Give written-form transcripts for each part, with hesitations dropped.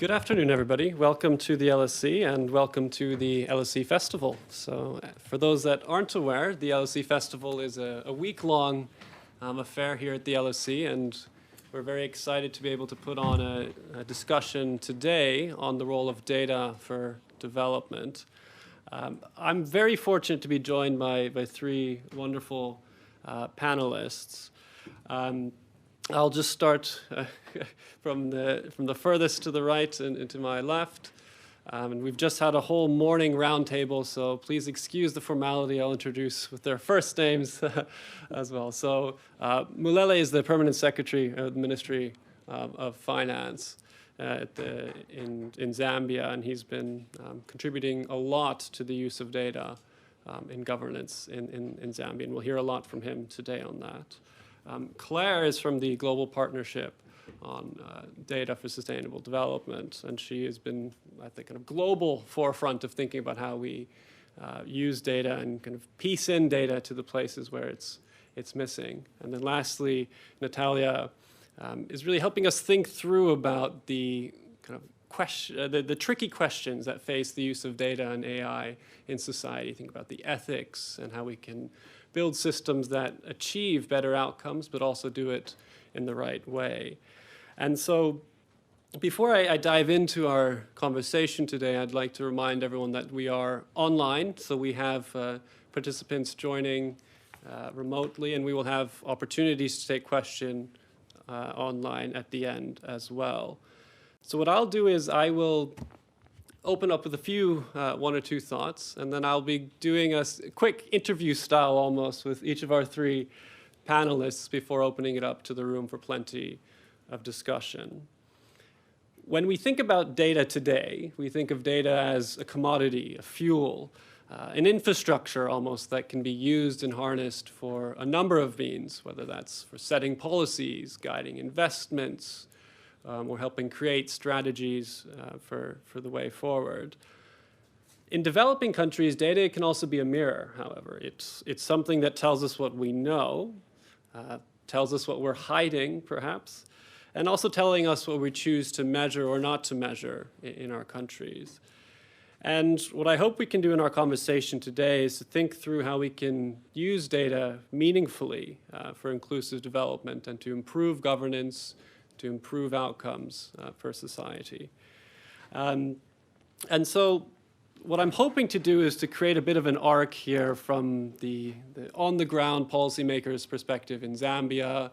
Good afternoon, everybody. Welcome to the LSE and welcome to the LSE Festival. So for those that aren't aware, the LSE Festival is a week-long affair here at the LSE, and we're very excited to be able to put on a discussion today on the role of data for development. I'm very fortunate to be joined by three wonderful panelists. I'll just start from the furthest to the right and to my left. And we've just had a whole morning roundtable, so please excuse the formality. I'll introduce with their first names as well. So Mulele is the permanent secretary of the Ministry of Finance in Zambia, and he's been contributing a lot to the use of data in governance in Zambia, and we'll hear a lot from him today on that. Claire is from the Global Partnership on Data for Sustainable Development, and she has been at the kind of global forefront of thinking about how we use data and kind of piece in data to the places where it's missing. And then lastly, Natalia is really helping us think through about the kind of the tricky questions that face the use of data and AI in society. Think about the ethics and how we can build systems that achieve better outcomes, but also do it in the right way. And so before I dive into our conversation today, I'd like to remind everyone that we are online. So we have participants joining remotely, and we will have opportunities to take questions online at the end as well. So what I'll do is I will open up with a few, one or two thoughts, and then I'll be doing a quick interview style almost with each of our three panelists before opening it up to the room for plenty of discussion. When we think about data today, we think of data as a commodity, a fuel, an infrastructure almost that can be used and harnessed for a number of means, whether that's for setting policies, guiding investments, or helping create strategies for the way forward. In developing countries, data can also be a mirror, however. It's something that tells us what we know, tells us what we're hiding, perhaps, and also telling us what we choose to measure or not to measure in our countries. And what I hope we can do in our conversation today is to think through how we can use data meaningfully for inclusive development and to improve governance, to improve outcomes for society. And so what I'm hoping to do is to create a bit of an arc here from the on-the-ground policymakers' perspective in Zambia,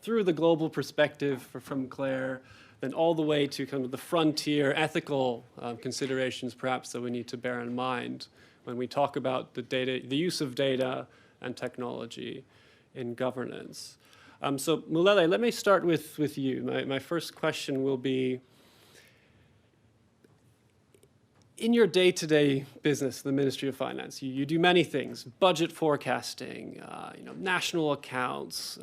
through the global perspective from Claire, then all the way to kind of the frontier ethical considerations perhaps that we need to bear in mind when we talk about the use of data and technology in governance. So Mulele, let me start with you. My first question will be, in your day-to-day business, the Ministry of Finance, you do many things: budget forecasting, national accounts,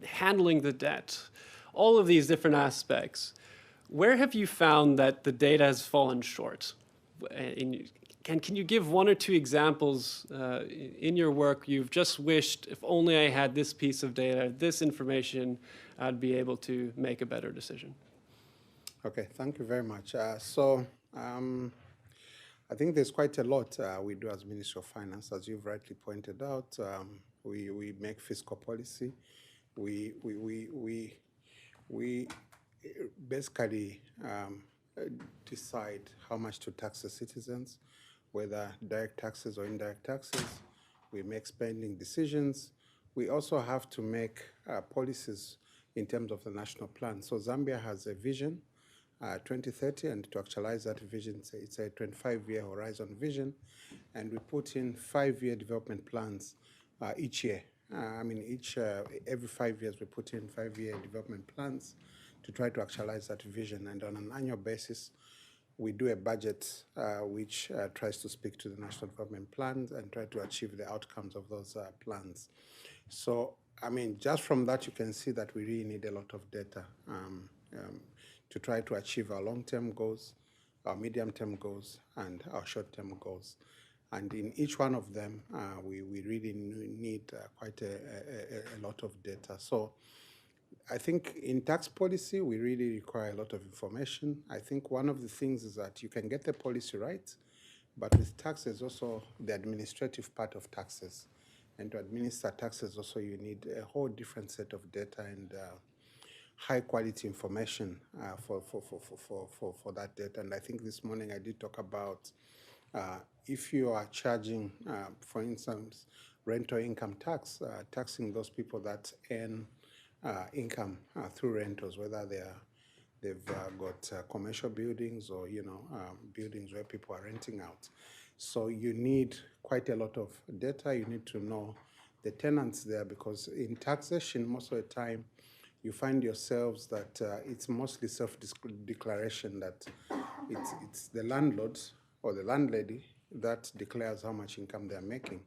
handling the debt, all of these different aspects. Where have you found that the data has fallen short? Can you give one or two examples in your work you've just wished, if only I had this piece of data, this information, I'd be able to make a better decision? Okay, thank you very much. I think there's quite a lot we do as Ministry of Finance. As you've rightly pointed out, we make fiscal policy. We basically decide how much to tax the citizens, whether direct taxes or indirect taxes. We make spending decisions. We also have to make policies in terms of the national plan. So Zambia has a vision, 2030, and to actualize that vision, it's a 25-year horizon vision, and we put in 5-year development plans each year. Every 5 years we put in 5-year development plans to try to actualize that vision, and on an annual basis, we do a budget which tries to speak to the national development plans and try to achieve the outcomes of those plans. So, just from that, you can see that we really need a lot of data to try to achieve our long-term goals, our medium-term goals, and our short-term goals. And in each one of them, we really need quite a lot of data. So I think in tax policy, we really require a lot of information. I think one of the things is that you can get the policy right, but with taxes also the administrative part of taxes. And to administer taxes also you need a whole different set of data and high quality information for that data. And I think this morning I did talk about if you are charging, for instance, rental income tax, taxing those people that earn income through rentals, whether they've got commercial buildings or buildings where people are renting out. So you need quite a lot of data. You need to know the tenants there, because in taxation most of the time you find yourselves that it's mostly self-declaration, that it's the landlord or the landlady that declares how much income they're making.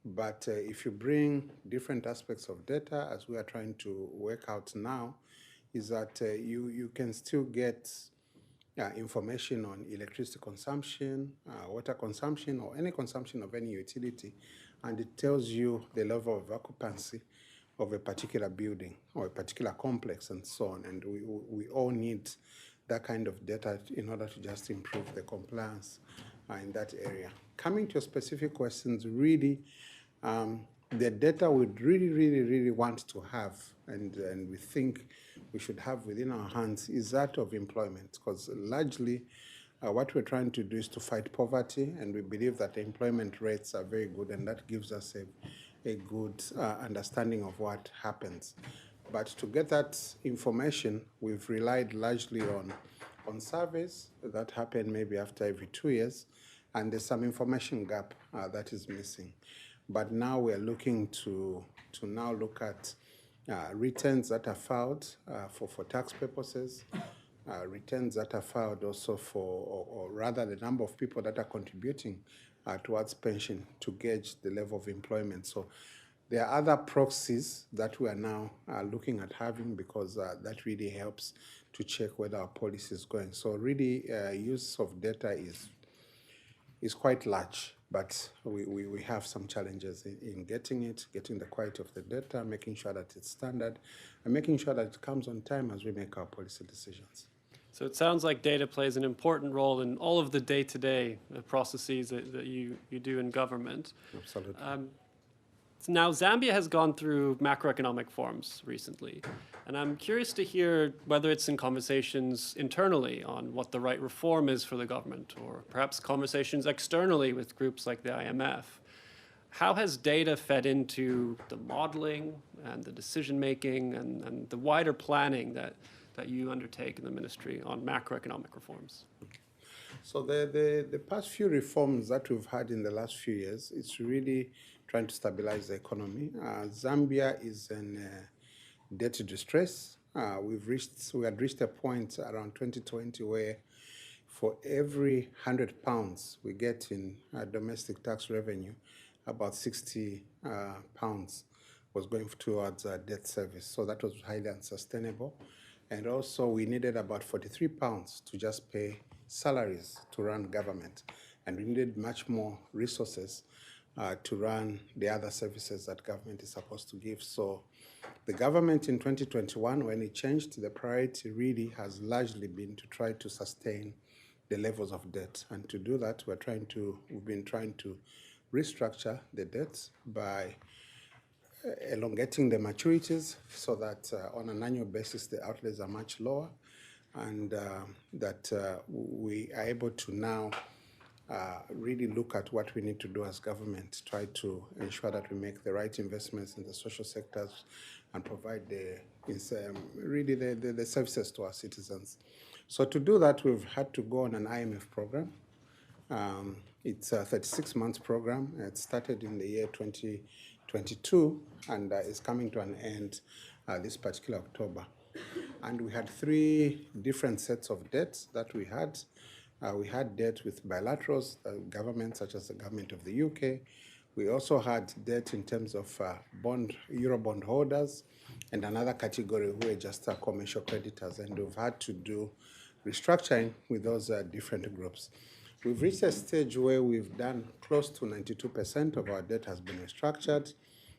But if you bring different aspects of data, as we are trying to work out now, is that you can still get information on electricity consumption, water consumption, or any consumption of any utility, and it tells you the level of occupancy of a particular building or a particular complex and so on. And we all need that kind of data in order to just improve the compliance in that area. Coming to your specific questions, really, the data we'd really want to have, and we think we should have within our hands, is that of employment, because largely what we're trying to do is to fight poverty, and we believe that the employment rates are very good, and that gives us a good understanding of what happens. But to get that information, we've relied largely on surveys that happen maybe after every 2 years, and there's some information gap that is missing. But now we're looking to now look at returns that are filed for tax purposes, returns that are filed also or rather the number of people that are contributing towards pension, to gauge the level of employment. So there are other proxies that we are now looking at having, because that really helps to check whether our policy is going. So really use of data is quite large, but we have some challenges in getting the quality of the data, making sure that it's standard, and making sure that it comes on time as we make our policy decisions. So it sounds like data plays an important role in all of the day-to-day processes that you do in government. Absolutely. Now, Zambia has gone through macroeconomic reforms recently, and I'm curious to hear whether it's in conversations internally on what the right reform is for the government, or perhaps conversations externally with groups like the IMF. How has data fed into the modeling and the decision-making and the wider planning that you undertake in the ministry on macroeconomic reforms? So the past few reforms that we've had in the last few years, it's really trying to stabilize the economy. Zambia is in debt distress. We had reached a point around 2020 where for every £100 we get in domestic tax revenue, about 60 pounds was going towards debt service. So that was highly unsustainable. And also we needed about 43 pounds to just pay salaries to run government. And we needed much more resources to run the other services that government is supposed to give. So the government in 2021, when it changed, the priority really has largely been to try to sustain the levels of debt. And to do that, we've been trying to restructure the debts by elongating the maturities so that on an annual basis the outlays are much lower, and that we are able to now really look at what we need to do as government, try to ensure that we make the right investments in the social sectors and provide the services to our citizens. So to do that, we've had to go on an IMF program. It's a 36-month program. It started in the year 2022 and is coming to an end this particular October. And we had 3 different sets of debts that we had. We had debt with bilaterals, governments such as the government of the UK. We also had debt in terms of Eurobond holders, and another category who are just commercial creditors. And we've had to do restructuring with those different groups. We've reached a stage where we've done close to 92% of our debt has been restructured,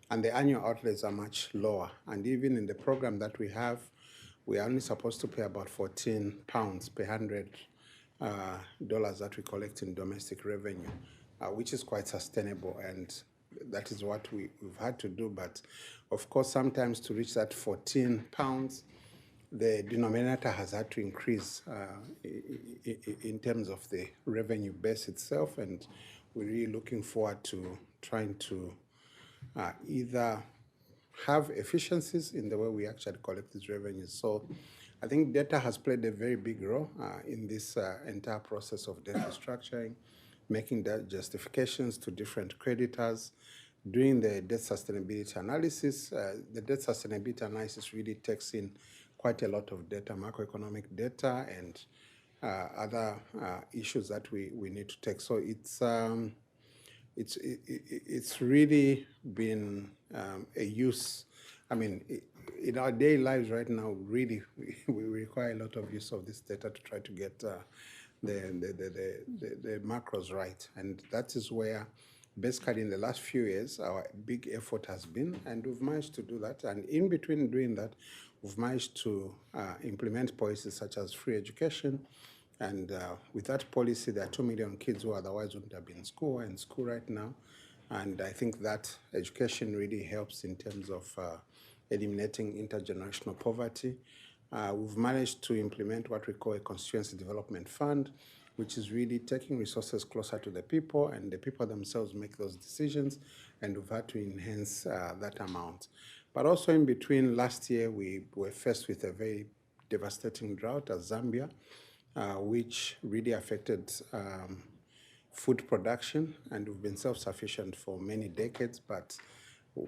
and the annual outlays are much lower. And even in the program that we have, we are only supposed to pay about £14 per $100 that we collect in domestic revenue, which is quite sustainable, and that is what we've had to do. But of course, sometimes to reach that £14, the denominator has had to increase in terms of the revenue base itself, and we're really looking forward to trying to either have efficiencies in the way we actually collect these revenues. So I think data has played a very big role in this entire process of debt restructuring, making debt justifications to different creditors, doing the debt sustainability analysis. The debt sustainability analysis really takes in quite a lot of data, macroeconomic data, and other issues that we need to take. So it's really been a use. I mean, in our daily lives right now, really, we require a lot of use of this data to try to get the macros right. And that is where, basically, in the last few years, our big effort has been, and we've managed to do that. And in between doing that, we've managed to implement policies such as free education. And with that policy, there are 2 million kids who otherwise wouldn't have been in school right now. And I think that education really helps in terms of eliminating intergenerational poverty. We've managed to implement what we call a constituency development fund, which is really taking resources closer to the people, and the people themselves make those decisions, and we've had to enhance that amount. But also in between, last year we were faced with a very devastating drought at Zambia, which really affected food production, and we've been self-sufficient for many decades, but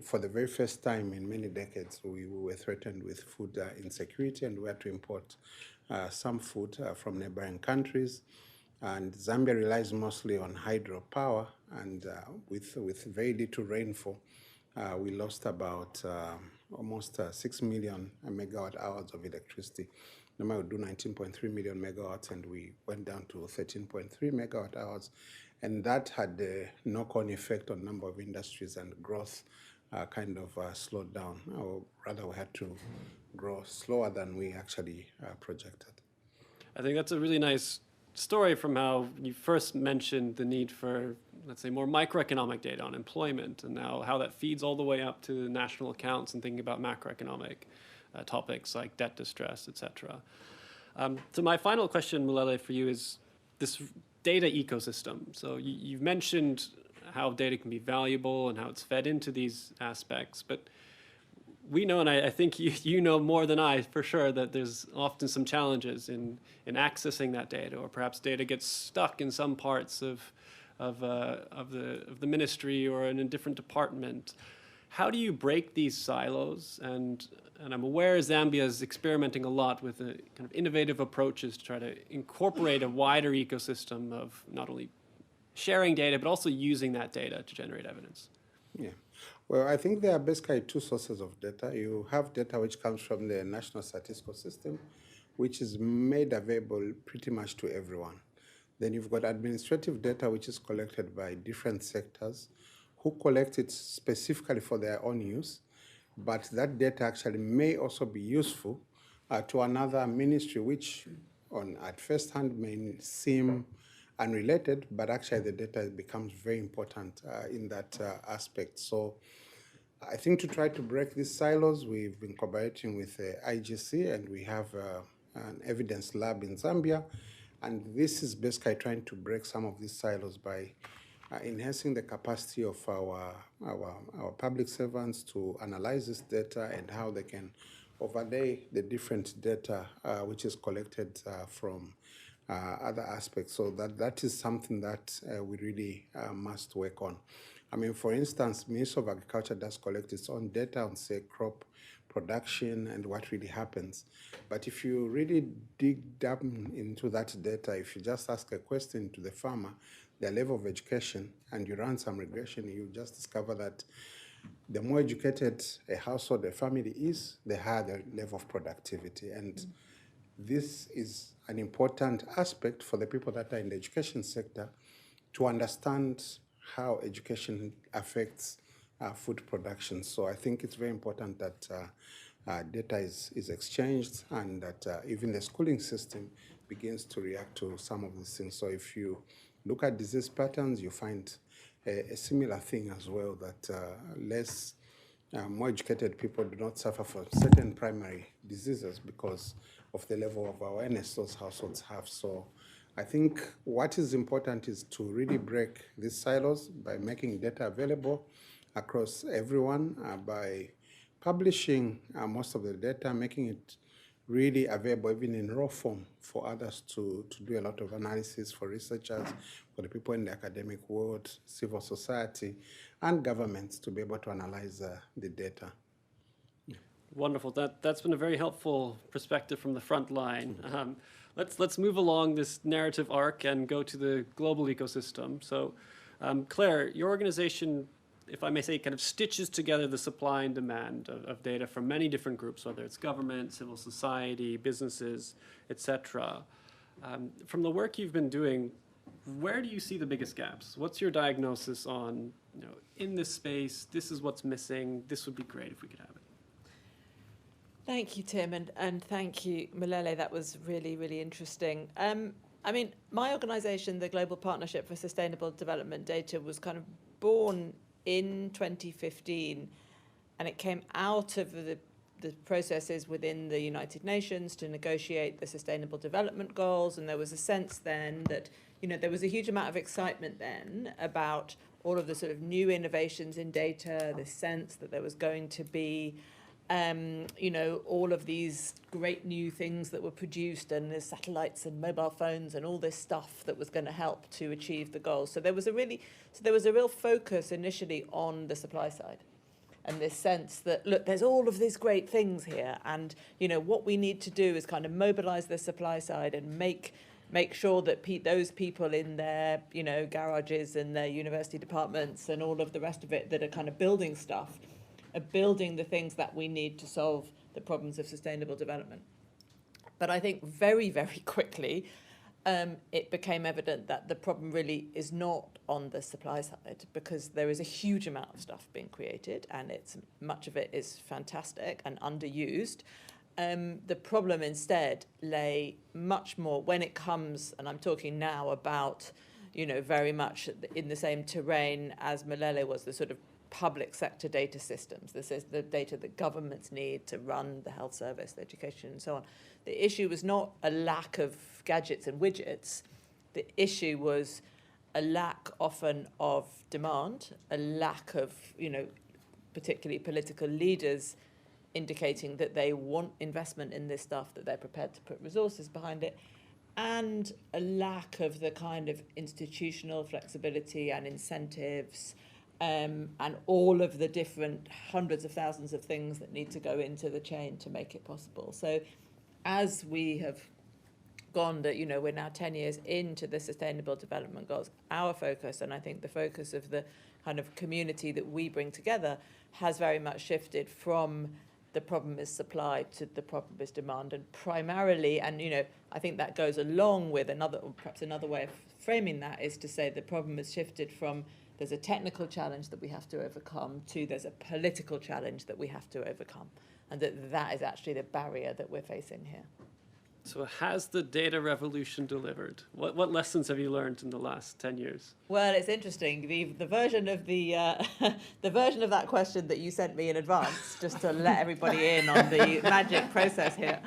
for the very first time in many decades, we were threatened with food insecurity, and we had to import some food from neighboring countries. And Zambia relies mostly on hydropower, and with very little rainfall, we lost about almost 6 million megawatt hours of electricity. Normally we do 19.3 million megawatts, and we went down to 13.3 megawatt hours, and that had a knock-on effect on number of industries, and growth kind of slowed down, or rather we had to grow slower than we actually projected. I think that's a really nice story from how you first mentioned the need for, let's say, more microeconomic data on employment, and now how that feeds all the way up to national accounts and thinking about macroeconomic topics like debt distress, etc. So my final question, Mulele, for you is this data ecosystem. So you've mentioned how data can be valuable and how it's fed into these aspects, but we know, and I think you know more than I for sure, that there's often some challenges in accessing that data, or perhaps data gets stuck in some parts of the ministry or in a different department. How do you break these silos? And I'm aware Zambia is experimenting a lot with kind of innovative approaches to try to incorporate a wider ecosystem of not only sharing data, but also using that data to generate evidence. Yeah. Well, I think there are basically two sources of data. You have data which comes from the National Statistical System, which is made available pretty much to everyone. Then you've got administrative data, which is collected by different sectors who collect it specifically for their own use. But that data actually may also be useful to another ministry, which at first hand may seem unrelated, but actually the data becomes very important in that aspect. So I think to try to break these silos, we've been collaborating with IGC, and we have an evidence lab in Zambia. And this is basically trying to break some of these silos by enhancing the capacity of our public servants to analyze this data and how they can overlay the different data which is collected from other aspects. So that is something that we really must work on. I mean, for instance, Ministry of Agriculture does collect its own data on, say, crop production and what really happens. But if you really dig down into that data, if you just ask a question to the farmer, their level of education, and you run some regression, you just discover that the more educated a household, a family is, the higher the level of productivity. And this is an important aspect for the people that are in the education sector to understand how education affects food production. So I think it's very important that data is exchanged and that even the schooling system begins to react to some of these things. So if you look at disease patterns, you find a similar thing as well, that more educated people do not suffer from certain primary diseases because of the level of awareness those households have. So I think what is important is to really break these silos by making data available across everyone, by publishing most of the data, making it really available even in raw form for others to do a lot of analysis, for researchers, for the people in the academic world, civil society, and governments to be able to analyze the data. Wonderful. That's been a very helpful perspective from the front line. Let's move along this narrative arc and go to the global ecosystem. So, Claire, your organization, if I may say, kind of stitches together the supply and demand of data from many different groups, whether it's government, civil society, businesses, etc. From the work you've been doing, where do you see the biggest gaps? What's your diagnosis on, in this space, this is what's missing, this would be great if we could have it? Thank you, Tim, and thank you, Mulele. That was really, really interesting. I mean, my organisation, the Global Partnership for Sustainable Development Data, was kind of born in 2015, and it came out of the processes within the United Nations to negotiate the Sustainable Development Goals, and there was a sense then that, there was a huge amount of excitement then about all of the sort of new innovations in data, the sense that there was going to be all of these great new things that were produced, and there's satellites and mobile phones and all this stuff that was going to help to achieve the goals. So there was a real focus initially on the supply side, and this sense that, look, there's all of these great things here, and what we need to do is kind of mobilize the supply side and make sure that those people in their garages and their university departments and all of the rest of it that are kind of building stuff are building the things that we need to solve the problems of sustainable development. But I think very, very quickly, it became evident that the problem really is not on the supply side, because there is a huge amount of stuff being created, and much of it is fantastic and underused. The problem instead lay much more when it comes, and I'm talking now about, very much in the same terrain as Mulele was, the sort of public sector data systems. This is the data that governments need to run the health service, the education, and so on. The issue was not a lack of gadgets and widgets. The issue was a lack often of demand, a lack of, particularly political leaders indicating that they want investment in this stuff, that they're prepared to put resources behind it, and a lack of the kind of institutional flexibility and incentives, and all of the different hundreds of thousands of things that need to go into the chain to make it possible. So as we have gone, that we're now 10 years into the Sustainable Development Goals, our focus, and I think the focus of the kind of community that we bring together, has very much shifted from the problem is supply to the problem is demand. And primarily, and I think that goes along with perhaps another way of framing that is to say the problem has shifted from there's a technical challenge that we have to overcome to there's a political challenge that we have to overcome, and that is actually the barrier that we're facing here. So has the data revolution delivered? What lessons have you learned in the last 10 years? Well, it's interesting. The version of the version of that question that you sent me in advance, just to let everybody in on the magic process here,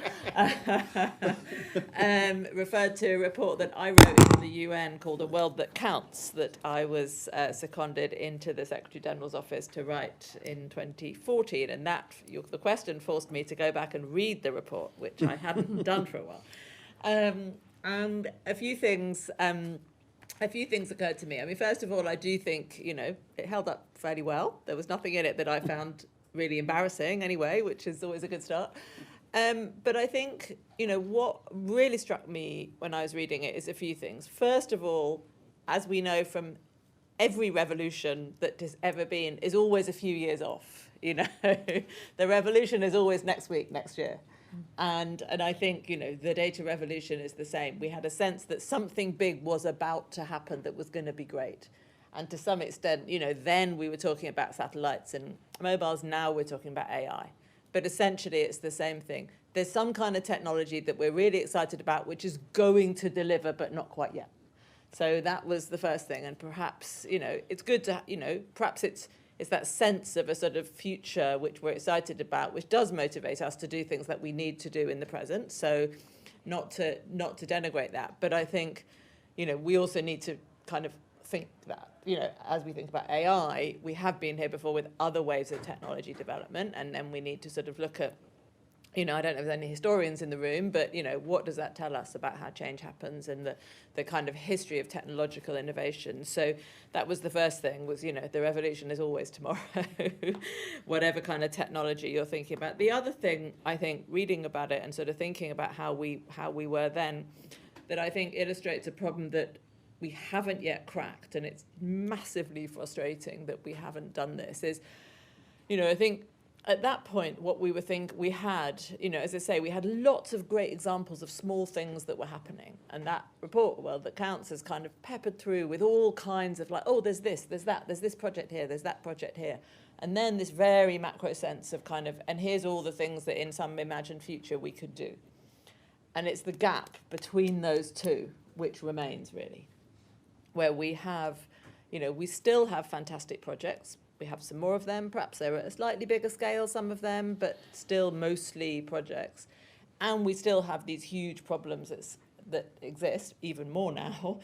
referred to a report that I wrote in the UN called A World That Counts, that I was seconded into the Secretary General's office to write in 2014. And the question forced me to go back and read the report, which I hadn't done for a while. And a few things occurred to me. I mean, first of all, I do think, it held up fairly well. There was nothing in it that I found really embarrassing anyway, which is always a good start. But I think, what really struck me when I was reading it is a few things. First of all, as we know from every revolution that has ever been, is always a few years off. The revolution is always next week, next year. And I think, the data revolution is the same. We had a sense that something big was about to happen that was going to be great. And to some extent, then we were talking about satellites and mobiles, now we're talking about AI. But essentially, it's the same thing. There's some kind of technology that we're really excited about, which is going to deliver, but not quite yet. So that was the first thing. And perhaps, it's good to, perhaps it's that sense of a sort of future which we're excited about, which does motivate us to do things that we need to do in the present. So not to denigrate that. But I think, we also need to kind of think that, as we think about AI, we have been here before with other waves of technology development, and then we need to sort of look at, I don't know if there's any historians in the room, but, what does that tell us about how change happens and the kind of history of technological innovation? So that was the first thing, was, the revolution is always tomorrow, whatever kind of technology you're thinking about. The other thing, I think, reading about it and sort of thinking about how we were then, that I think illustrates a problem that we haven't yet cracked, and it's massively frustrating that we haven't done this, is, I think at that point, what we we had, as I say, we had lots of great examples of small things that were happening. And that report, well, that counts, as kind of peppered through with all kinds of there's this, there's that, there's this project here, there's that project here. And then this very macro sense of kind of, and here's all the things that in some imagined future we could do. And it's the gap between those two which remains, really, where we have, we still have fantastic projects. We have some more of them. Perhaps they're at a slightly bigger scale, some of them, but still mostly projects. And we still have these huge problems that exist, even more now.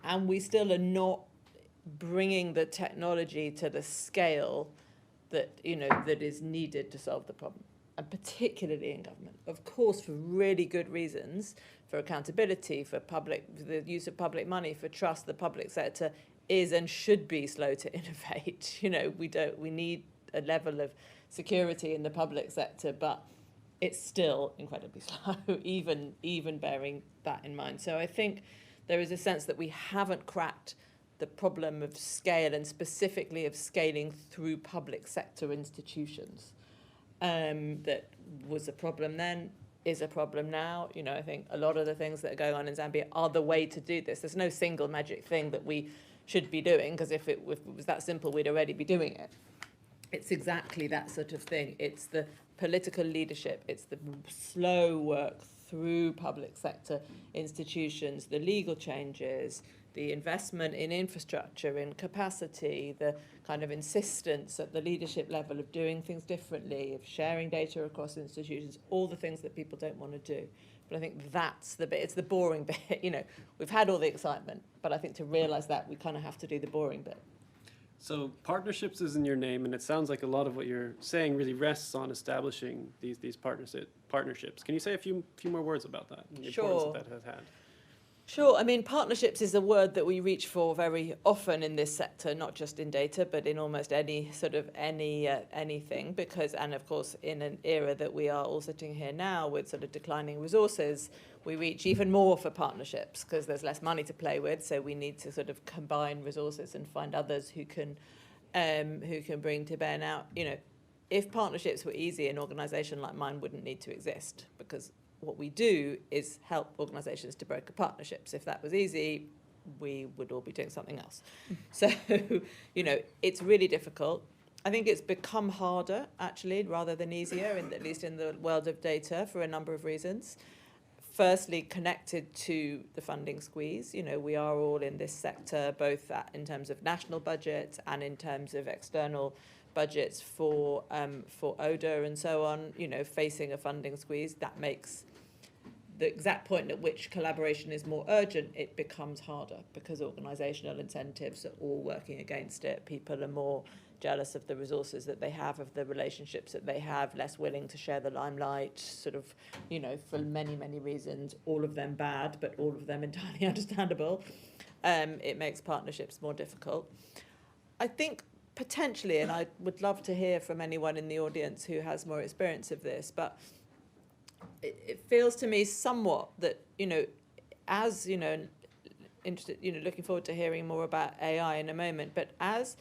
And we still are not bringing the technology to the scale that, that is needed to solve the problem. And particularly in government, of course, for really good reasons, for accountability, for the use of public money, for trust. The public sector is and should be slow to innovate. We need a level of security in the public sector, but it's still incredibly slow, even bearing that in mind. So I think there is a sense that we haven't cracked the problem of scale, and specifically of scaling through public sector institutions. That was a problem then, is a problem now. I think a lot of the things that are going on in Zambia are the way to do this. There's no single magic thing that we should be doing, because if it was that simple, we'd already be doing it. It's exactly that sort of thing. It's the political leadership. It's the slow work through public sector institutions, the legal changes, the investment in infrastructure, in capacity, the kind of insistence at the leadership level of doing things differently, of sharing data across institutions, all the things that people don't want to do. But I think that's the bit, it's the boring bit. We've had all the excitement, but I think to realise that, we kind of have to do the boring bit. So partnerships is in your name, and it sounds like a lot of what you're saying really rests on establishing these partnerships. Can you say a few more words about that and the importance that has had? Sure. I mean, partnerships is a word that we reach for very often in this sector, not just in data, but in almost any sort of anything, because, and of course, in an era that we are all sitting here now with sort of declining resources, we reach even more for partnerships because there's less money to play with. So we need to sort of combine resources and find others who can bring to bear. Now, if partnerships were easy, an organisation like mine wouldn't need to exist, because what we do is help organisations to broker partnerships. If that was easy, we would all be doing something else. So, it's really difficult. I think it's become harder, actually, rather than easier, at least in the world of data, for a number of reasons. Firstly, connected to the funding squeeze. We are all in this sector, both in terms of national budgets and in terms of external budgets for ODA and so on, facing a funding squeeze. That makes the exact point at which collaboration is more urgent, it becomes harder, because organisational incentives are all working against it. People are more jealous of the resources that they have, of the relationships that they have, less willing to share the limelight, sort of, for many, many reasons, all of them bad, but all of them entirely understandable. It makes partnerships more difficult. I think potentially, and I would love to hear from anyone in the audience who has more experience of this, but it feels to me somewhat that, as, interested, looking forward to hearing more about AI in a moment, but as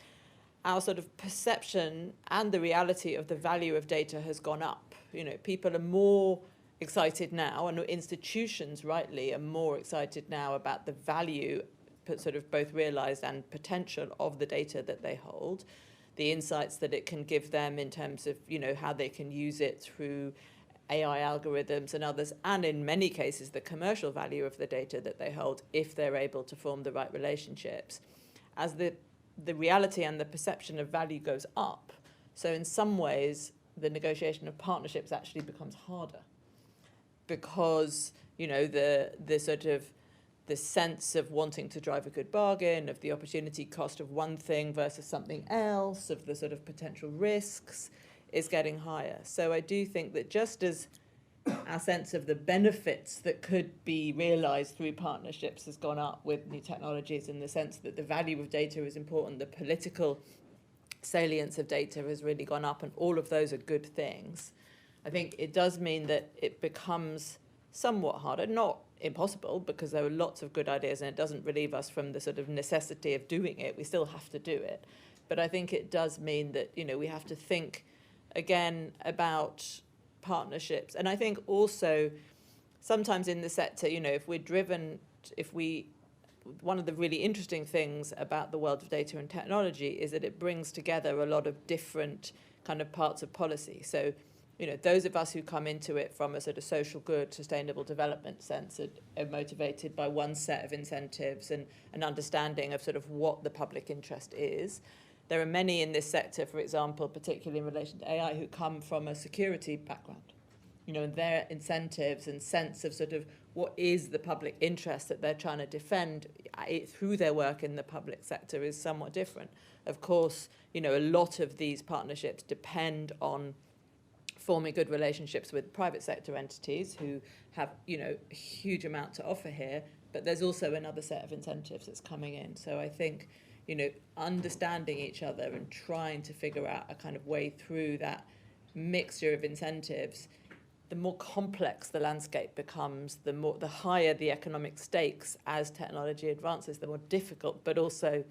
our sort of perception and the reality of the value of data has gone up, people are more excited now, and institutions rightly are more excited now about the value sort of both realised and potential of the data that they hold, the insights that it can give them in terms of, how they can use it through AI algorithms and others, and in many cases, the commercial value of the data that they hold if they're able to form the right relationships. As the reality and the perception of value goes up, so in some ways, the negotiation of partnerships actually becomes harder because, the sort of the sense of wanting to drive a good bargain, of the opportunity cost of one thing versus something else, of the sort of potential risks is getting higher. So I do think that just as our sense of the benefits that could be realised through partnerships has gone up with new technologies, in the sense that the value of data is important, the political salience of data has really gone up, and all of those are good things. I think it does mean that it becomes somewhat harder, not impossible, because there are lots of good ideas and it doesn't relieve us from the sort of necessity of doing it. We still have to do it. But I think it does mean that, we have to think again about partnerships. And I think also sometimes in the sector, one of the really interesting things about the world of data and technology is that it brings together a lot of different kind of parts of policy. So, those of us who come into it from a sort of social good, sustainable development sense are motivated by one set of incentives and an understanding of sort of what the public interest is. There are many in this sector, for example, particularly in relation to AI, who come from a security background. And their incentives and sense of sort of what is the public interest that they're trying to defend through their work in the public sector is somewhat different. Of course, a lot of these partnerships depend on forming good relationships with private sector entities who have, a huge amount to offer here, but there's also another set of incentives that's coming in. So I think, understanding each other and trying to figure out a kind of way through that mixture of incentives, the more complex the landscape becomes, the higher the economic stakes as technology advances, the more difficult, but also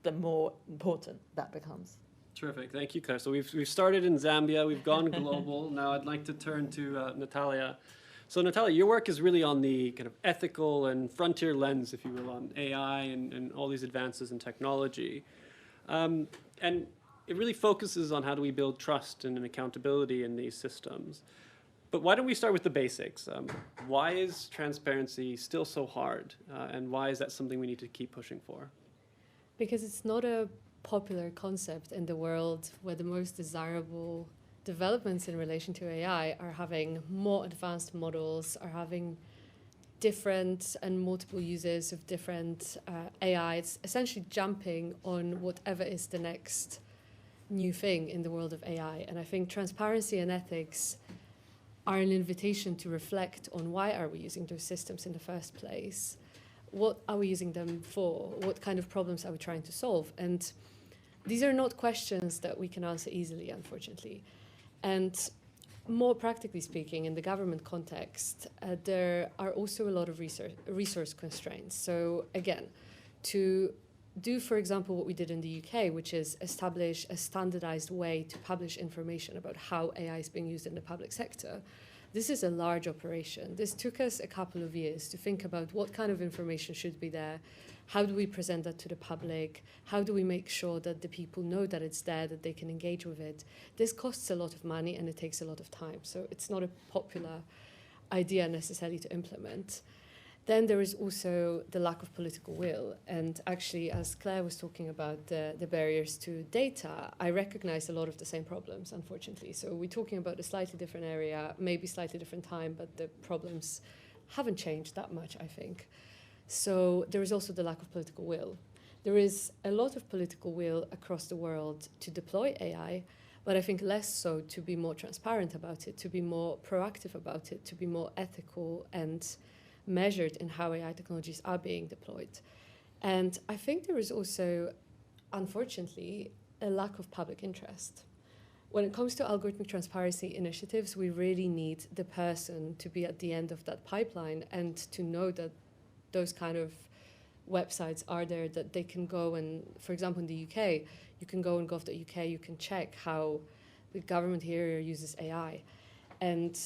the more important that becomes. Terrific. Thank you, Claire. So we've started in Zambia. We've gone global. Now I'd like to turn to Natalia. So Natalia, your work is really on the kind of ethical and frontier lens, if you will, on AI and all these advances in technology. And it really focuses on how do we build trust and accountability in these systems. But why don't we start with the basics? Why is transparency still so hard? And why is that something we need to keep pushing for? Because it's not a popular concept in the world where the most desirable developments in relation to AI are having more advanced models, are having different and multiple uses of different AI. It's essentially jumping on whatever is the next new thing in the world of AI. And I think transparency and ethics are an invitation to reflect on why are we using those systems in the first place? What are we using them for? What kind of problems are we trying to solve? And these are not questions that we can answer easily, unfortunately. And more practically speaking, in the government context, there are also a lot of resource constraints. So again, to do, for example, what we did in the UK, which is establish a standardized way to publish information about how AI is being used in the public sector, this is a large operation. This took us a couple of years to think about what kind of information should be there, how do we present that to the public, how do we make sure that the people know that it's there, that they can engage with it. This costs a lot of money and it takes a lot of time, so it's not a popular idea necessarily to implement. Then there is also the lack of political will. And actually, as Claire was talking about the barriers to data, I recognize a lot of the same problems, unfortunately. So we're talking about a slightly different area, maybe slightly different time, but the problems haven't changed that much, I think. So there is also the lack of political will. There is a lot of political will across the world to deploy AI, but I think less so to be more transparent about it, to be more proactive about it, to be more ethical and measured in how AI technologies are being deployed. And I think there is also, unfortunately, a lack of public interest. When it comes to algorithmic transparency initiatives, we really need the person to be at the end of that pipeline and to know that those kind of websites are there, that they can go and, for example, in the UK, you can go on gov.uk, you can check how the government here uses AI. And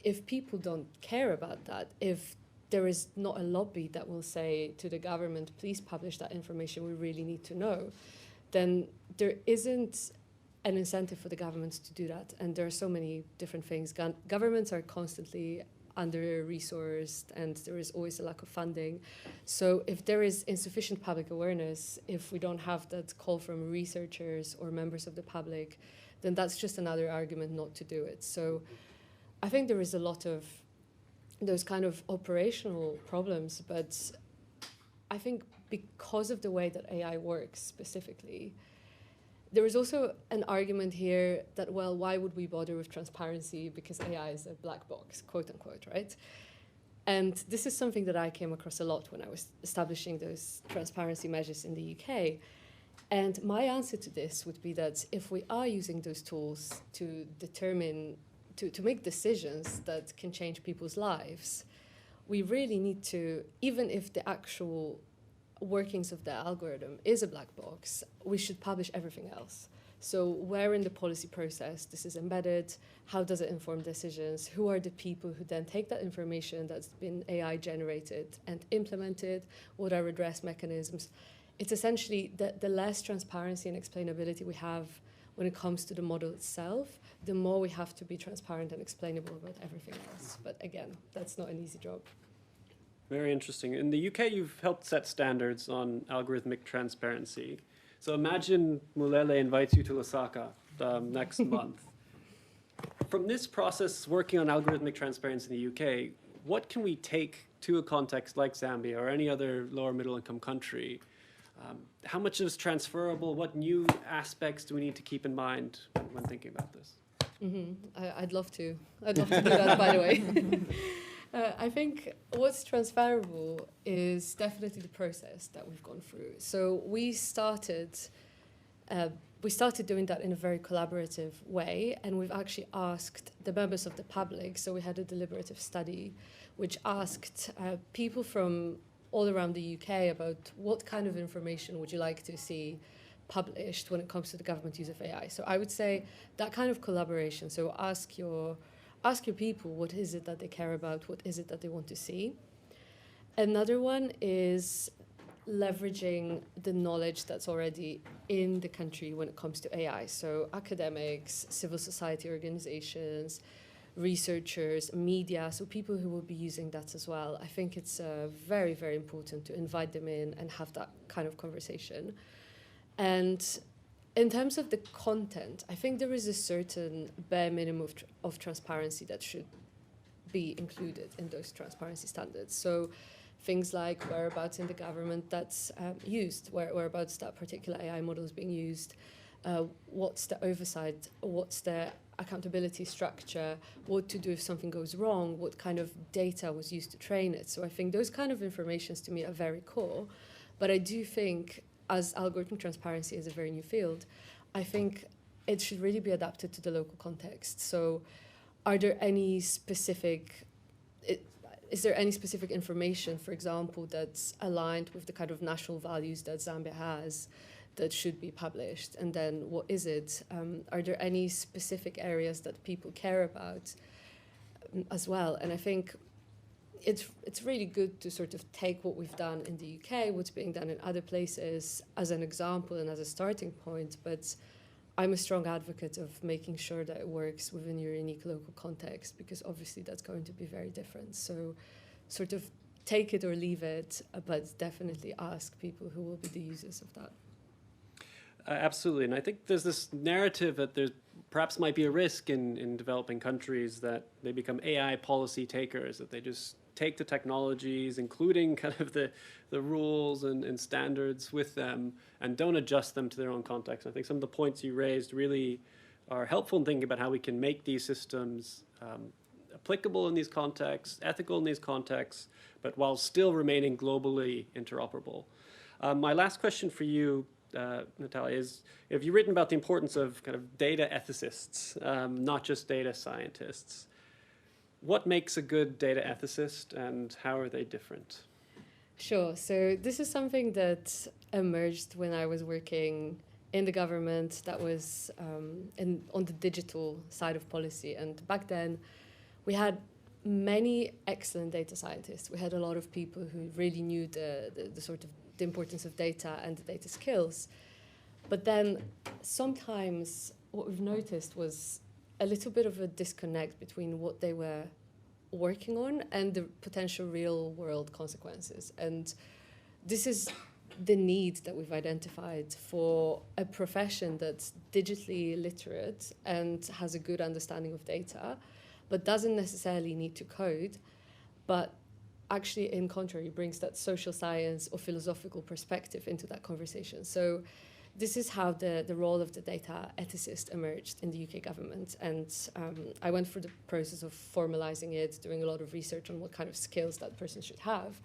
if people don't care about that, if there is not a lobby that will say to the government, please publish that information, we really need to know, then there isn't an incentive for the governments to do that. And there are so many different things. Governments are constantly under-resourced, and there is always a lack of funding. So if there is insufficient public awareness, if we don't have that call from researchers or members of the public, then that's just another argument not to do it. So I think there is a lot of those kind of operational problems, but I think because of the way that AI works specifically, there is also an argument here that, well, why would we bother with transparency because AI is a black box, quote unquote, right? And this is something that I came across a lot when I was establishing those transparency measures in the UK. And my answer to this would be that if we are using those tools to determine, to make decisions that can change people's lives, we really need to, even if the actual workings of the algorithm is a black box, we should publish everything else. So where in the policy process this is embedded, how does it inform decisions, who are the people who then take that information that's been AI generated and implemented, what are redress mechanisms. It's essentially the less transparency and explainability we have when it comes to the model itself, the more we have to be transparent and explainable about everything else. But again, that's not an easy job. Very interesting. In the UK, you've helped set standards on algorithmic transparency. So imagine Mulele invites you to Lusaka next month. From this process, working on algorithmic transparency in the UK, what can we take to a context like Zambia or any other lower middle income country? How much is transferable? What new aspects do we need to keep in mind when thinking about this? I'd love to. I'd love to do that, by the way. I think what's transferable is definitely the process that we've gone through. So we started doing that in a very collaborative way, and we've actually asked the members of the public. So we had a deliberative study which asked people from all around the UK about what kind of information would you like to see published when it comes to the government use of AI. So I would say that kind of collaboration. So ask your people, what is it that they care about? What is it that they want to see? Another one is leveraging the knowledge that's already in the country when it comes to AI. So academics, civil society organizations, researchers, media, so people who will be using that as well. I think it's very, very important to invite them in and have that kind of conversation. And in terms of the content, I think there is a certain bare minimum of transparency that should be included in those transparency standards. So things like whereabouts in the government that's used, whereabouts that particular AI model is being used, what's the oversight, what's the accountability structure, what to do if something goes wrong, what kind of data was used to train it. So I think those kind of informations to me are very core. But I do think, as algorithmic transparency is a very new field, I think it should really be adapted to the local context. So are there any specific, is there any specific information, for example, that's aligned with the kind of national values that Zambia has that should be published? And then what is it? Are there any specific areas that people care about as well? And I think it's really good to sort of take what we've done in the UK, what's being done in other places as an example and as a starting point, but I'm a strong advocate of making sure that it works within your unique local context, because obviously that's going to be very different. So sort of take it or leave it, but definitely ask people who will be the users of that. Absolutely, and I think there's this narrative that there perhaps might be a risk in developing countries that they become AI policy takers, that they just take the technologies, including kind of the rules and standards with them, and don't adjust them to their own context. I think some of the points you raised really are helpful in thinking about how we can make these systems applicable in these contexts, ethical in these contexts, but while still remaining globally interoperable. My last question for you, Natalia, is, have you written about the importance of kind of data ethicists, not just data scientists? What makes a good data ethicist, and how are they different? Sure. So this is something that emerged when I was working in the government that was on the digital side of policy. And back then, we had many excellent data scientists. We had a lot of people who really knew the sort of the importance of data and the data skills. But then sometimes what we've noticed was a little bit of a disconnect between what they were working on and the potential real world consequences. And this is the need that we've identified for a profession that's digitally literate and has a good understanding of data, but doesn't necessarily need to code, but actually, in contrary, brings that social science or philosophical perspective into that conversation. So this is how the role of the data ethicist emerged in the UK government. And I went through the process of formalizing it, doing a lot of research on what kind of skills that person should have.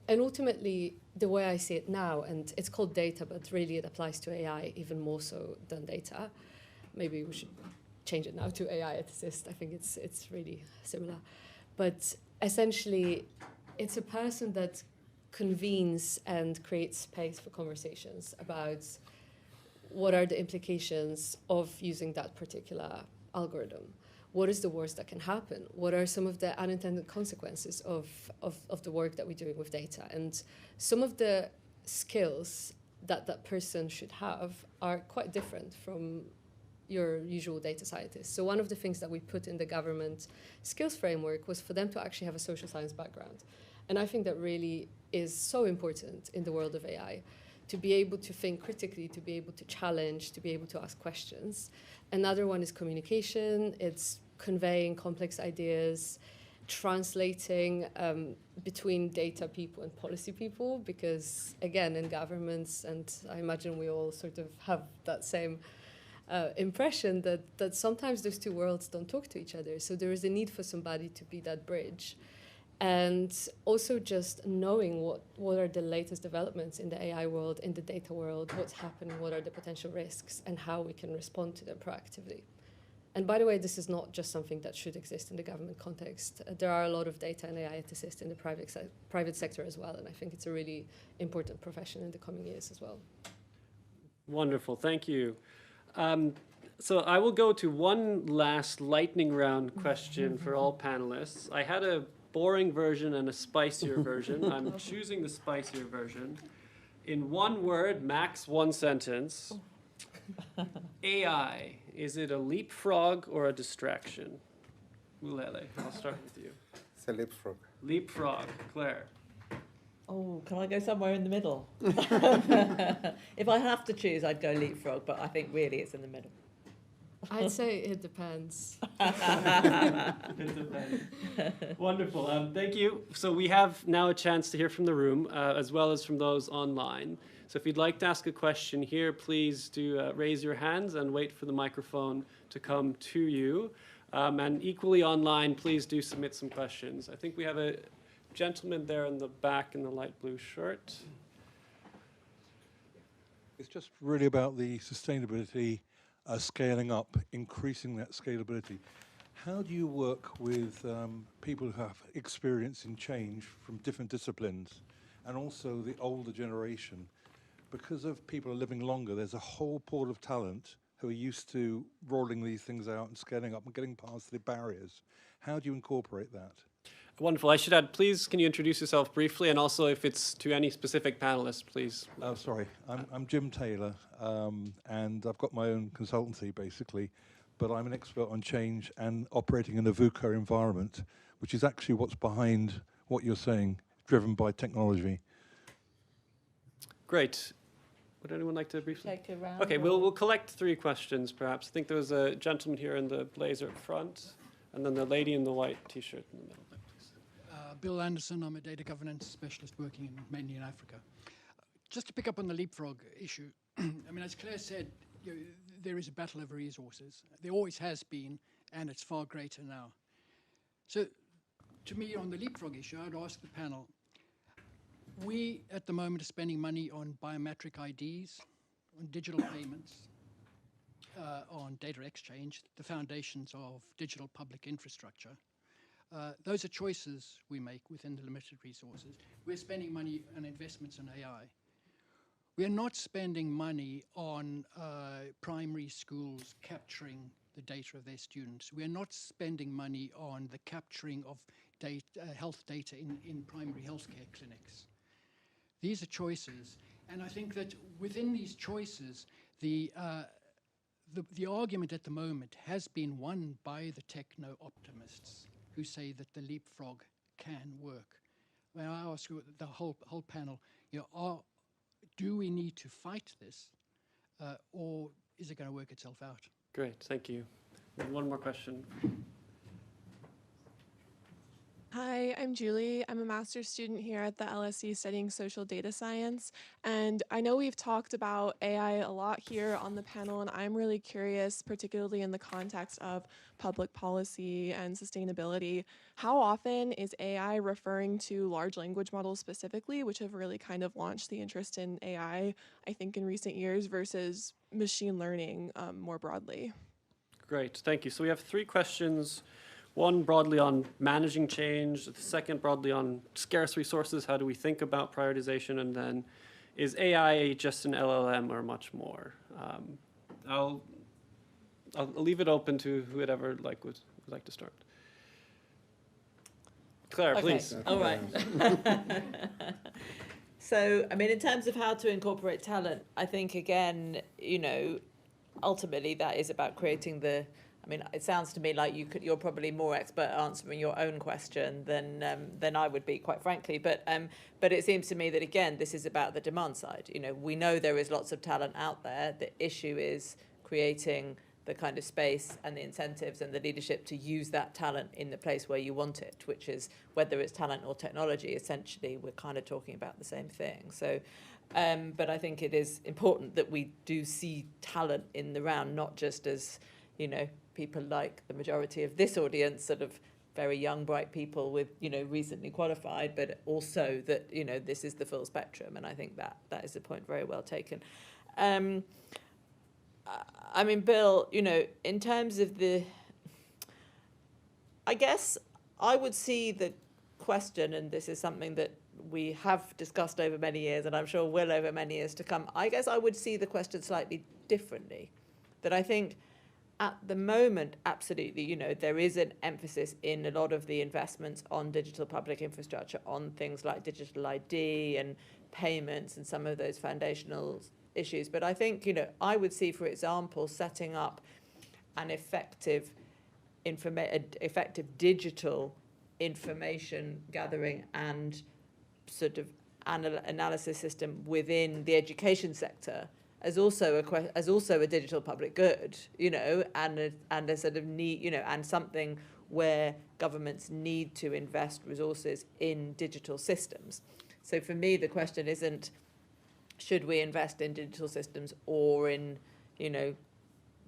And ultimately, the way I see it now, and it's called data, but really it applies to AI even more so than data. Maybe we should change it now to AI ethicist. I think it's really similar. But essentially, it's a person that convenes and creates space for conversations about what are the implications of using that particular algorithm. What is the worst that can happen? What are some of the unintended consequences of the work that we're doing with data? And some of the skills that that person should have are quite different from your usual data scientist. So one of the things that we put in the government skills framework was for them to actually have a social science background. And I think that really is so important in the world of AI, to be able to think critically, to be able to challenge, to be able to ask questions. Another one is communication. It's conveying complex ideas, translating between data people and policy people, because again, in governments, and I imagine we all sort of have that same impression that sometimes those two worlds don't talk to each other. So there is a need for somebody to be that bridge. And also just knowing what are the latest developments in the AI world, in the data world, what's happening, what are the potential risks, and how we can respond to them proactively. And by the way, this is not just something that should exist in the government context. There are a lot of data and AI ethicists in the private sector as well, and I think it's a really important profession in the coming years as well. Wonderful, thank you. So I will go to one last lightning round question for all panelists. I had a boring version and a spicier version. I'm choosing the spicier version. In one word, max one sentence. AI, is it a leapfrog or a distraction? Mulele, I'll start with you. It's a leapfrog. Leapfrog, Claire. Oh, can I go somewhere in the middle? If I have to choose, I'd go leapfrog, but I think really it's in the middle. I'd say it depends. It depends. Wonderful. Thank you. So we have now a chance to hear from the room, as well as from those online. So if you'd like to ask a question here, please do raise your hands and wait for the microphone to come to you. And equally online, please do submit some questions. I think we have a gentleman there in the back in the light blue shirt. It's just really about the sustainability, scaling up, increasing that scalability. How do you work with people who have experience in change from different disciplines, and also the older generation? Because of people are living longer, there's a whole pool of talent who are used to rolling these things out and scaling up and getting past the barriers. How do you incorporate that? Wonderful. I should add, please, can you introduce yourself briefly? And also, if it's to any specific panelist, please. Oh, sorry. I'm Jim Taylor, and I've got my own consultancy, basically. But I'm an expert on change and operating in a VUCA environment, which is actually what's behind what you're saying, driven by technology. Great. Would anyone like to briefly? Take a round. Okay, we'll collect 3 questions, perhaps. I think there was a gentleman here in the blazer up front, and then the lady in the white T-shirt in the middle. Bill Anderson, I'm a data governance specialist working mainly in Africa. Just to pick up on the leapfrog issue, I mean, as Claire said, there is a battle over resources. There always has been, and it's far greater now. So, to me, on the leapfrog issue, I would ask the panel, we at the moment are spending money on biometric IDs, on digital payments, on data exchange, the foundations of digital public infrastructure. Those are choices we make within the limited resources. We're spending money on investments in AI. We are not spending money on primary schools capturing the data of their students. We're not spending money on the capturing of data, health data in primary healthcare clinics. These are choices, and I think that within these choices, the argument at the moment has been won by the techno-optimists who say that the leapfrog can work. When I ask you, the whole panel, do we need to fight this, or is it going to work itself out? Great, thank you. One more question. Hi, I'm Julie. I'm a master's student here at the LSE studying social data science. And I know we've talked about AI a lot here on the panel, and I'm really curious, particularly in the context of public policy and sustainability, how often is AI referring to large language models specifically, which have really kind of launched the interest in AI, I think, in recent years, versus machine learning more broadly? Great, thank you. So we have 3 questions. One broadly on managing change, the second broadly on scarce resources, how do we think about prioritization, and then is AI just an LLM or much more? I'll leave it open to whoever would like to start. Claire, Okay. please. All right. So, I mean, in terms of how to incorporate talent, I think, again, ultimately that is about creating it sounds to me like you're probably more expert answering your own question than I would be, quite frankly. But it seems to me that, again, this is about the demand side. We know there is lots of talent out there. The issue is creating the kind of space and the incentives and the leadership to use that talent in the place where you want it, which is whether it's talent or technology. Essentially, we're kind of talking about the same thing. So, but I think it is important that we do see talent in the round, not just as, people like the majority of this audience, sort of very young, bright people with, recently qualified, but also that, this is the full spectrum. And I think that is a point very well taken. Bill, in terms of I guess I would see the question, and this is something that we have discussed over many years, and I'm sure will over many years to come. I guess I would see the question slightly differently. That I think at the moment, absolutely, there is an emphasis in a lot of the investments on digital public infrastructure, on things like digital ID and payments and some of those foundational issues. But I think, I would see, for example, setting up an effective digital information gathering and sort of analysis system within the education sector as also a digital public good, and a sort of need, and something where governments need to invest resources in digital systems. So for me, the question isn't should we invest in digital systems or in,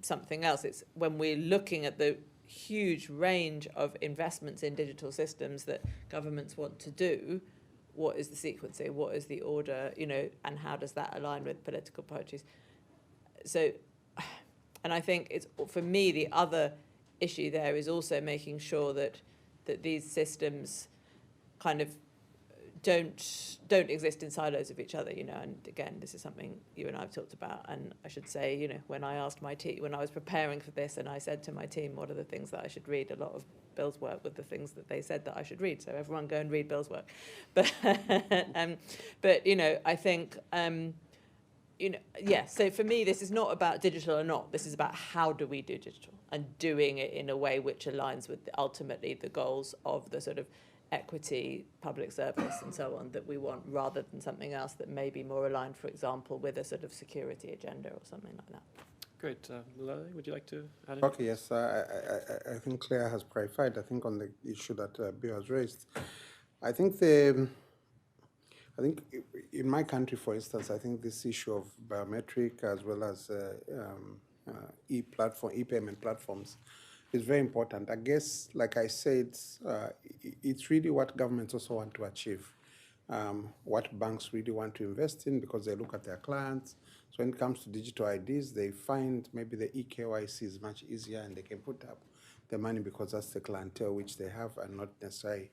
something else. It's when we're looking at the huge range of investments in digital systems that governments want to do, what is the sequencing, what is the order, and how does that align with political priorities? So, and I think it's, for me, the other issue there is also making sure that these systems kind of don't exist in silos of each other, and again, this is something you and I have talked about. And I should say, when I asked my team, when I was preparing for this, and I said to my team, what are the things that I should read? A lot of Bill's work with the things that they said that I should read. So everyone go and read Bill's work. But, I think, so for me, this is not about digital or not. This is about how do we do digital and doing it in a way which aligns with ultimately the goals of the sort of equity, public service, and so on that we want, rather than something else that may be more aligned, for example, with a sort of security agenda or something like that. Great. Mulele, would you like to add anything? Okay, yes. I think Claire has clarified, I think, on the issue that Bill has raised. I think in my country, for instance, I think this issue of biometric as well as e-payment platforms is very important. I guess, like I said, it's really what governments also want to achieve, what banks really want to invest in, because they look at their clients. So when it comes to digital IDs, they find maybe the eKYC is much easier and they can put up the money because that's the clientele which they have and not necessarily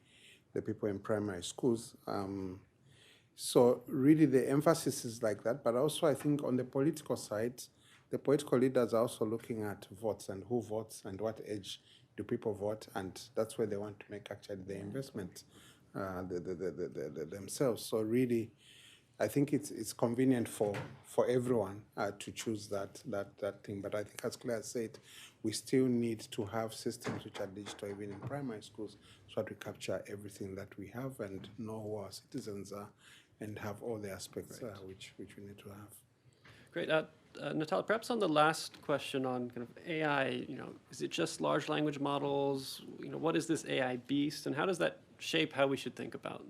the people in primary schools. So really the emphasis is like that. But also I think on the political side, the political leaders are also looking at votes and who votes and what age do people vote, and that's where they want to make actually the investment themselves. So really, I think it's convenient for everyone to choose that thing. But I think, as Claire said, we still need to have systems which are digital, even in primary schools, so that we capture everything that we have and know who our citizens are, and have all the aspects which we need to have. Great. Natalia, perhaps on the last question on kind of AI, is it just large language models? What is this AI beast, and how does that shape how we should think about